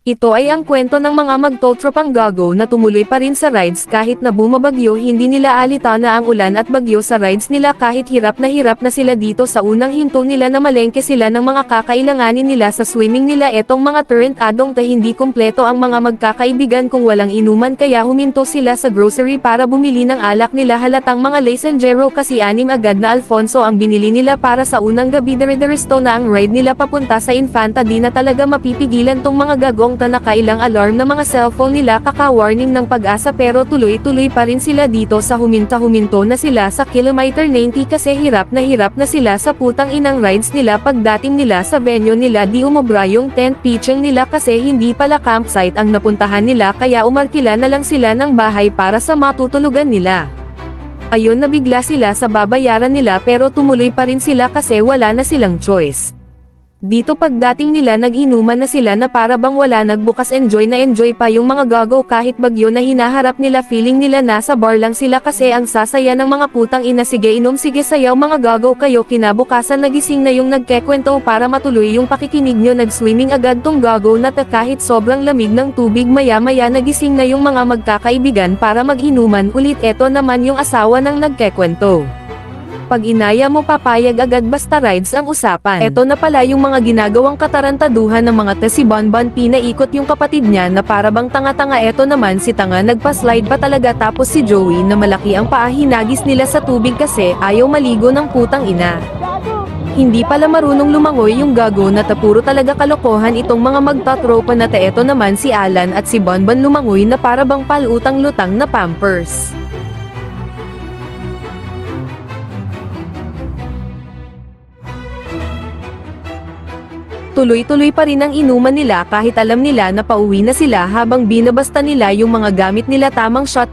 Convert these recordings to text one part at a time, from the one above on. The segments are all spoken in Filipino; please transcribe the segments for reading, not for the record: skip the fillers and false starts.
Ito ay ang kwento ng mga magtotropang gago na tumuloy pa rin sa rides kahit na bumabagyo, hindi nila alita na ang ulan at bagyo sa rides nila kahit hirap na sila dito sa unang hinto nila na malengke sila ng mga kakailanganin nila sa swimming nila. Etong mga tarantadong ta hindi kumpleto ang mga magkakaibigan kung walang inuman kaya huminto sila sa grocery para bumili ng alak nila. Halatang mga lasangero kasi anim agad na Alfonso ang binili nila para sa unang gabi. Dire-diresto na ang ride nila papunta sa Infanta. Di na talaga mapipigilan tong mga gagong ta nakailang alarm na mga cellphone nila kaka-warning ng Pag-asa pero tuloy-tuloy pa rin sila dito sa huminto na sila sa kilometer 90 kasi hirap na sila sa putang inang rides nila. Pagdating nila sa venue nila di umubra yung tent pitching nila kasi hindi pala campsite ang napuntahan nila kaya umarkila na lang sila ng bahay para sa matutulugan nila. Ayun nabigla sila sa babayaran nila pero tumuloy pa rin sila kasi wala na silang choice. Dito pagdating nila nag-inuman na sila na para bang wala, nagbukas, enjoy pa yung mga gago kahit bagyo na hinaharap nila. Feeling nila nasa bar lang sila kasi ang sasaya ng mga putang ina. Sige inom, sige sayaw mga gago kayo. Kinabukasan nagising na yung nagkekwento para matuloy yung pakikinig nyo. Nag-swimming agad tong gago na kahit sobrang lamig ng tubig. Maya nagising na yung mga magkakaibigan para mag-inuman ulit. Eto naman yung asawa ng nagkekwento. Pag inaya mo papayag agad basta rides ang usapan. Eto na pala yung mga ginagawang katarantaduhan ng mga si Bonbon. Pinaikot yung kapatid niya na para bang tanga-tanga. Eto naman si tanga nagpa-slide pa talaga tapos si Joey na malaki ang paa hinagis nila sa tubig kasi ayaw maligo ng putang ina. Hindi pala marunong lumangoy yung gago na puro talaga kalokohan itong mga magtatropa na eto naman si Alan at si Bonbon lumangoy na para bang palutang-lutang na Pampers. Tuloy-tuloy pa rin ang inuman nila kahit alam nila na pauwi na sila habang binabasta nila yung mga gamit nila. Tamang shot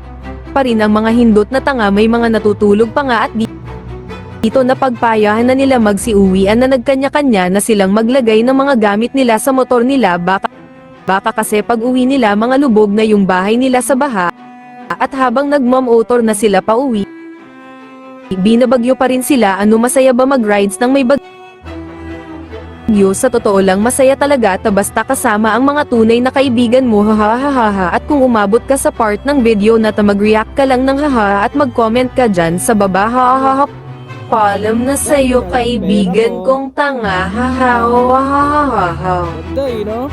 pa rin ang mga hindot na tanga, may mga natutulog pa nga at dito na pagpayahan na nila magsiuwian na nagkanya-kanya na silang maglagay ng mga gamit nila sa motor nila. Baka kasi pag uwi nila mga lubog na yung bahay nila sa baha at habang nagmamotor na sila pauwi binabagyo pa rin sila. Ano masaya ba mag-rides nang may bagyo? Sa totoo lang masaya talaga basta kasama ang mga tunay na kaibigan mo. Hahaha. At kung umabot ka sa part ng video na mag-react ka lang ng haha at mag-comment ka dyan sa baba. Hahaha. Paalam na sa'yo kaibigan kong tanga. Hahaha. Ito, you know?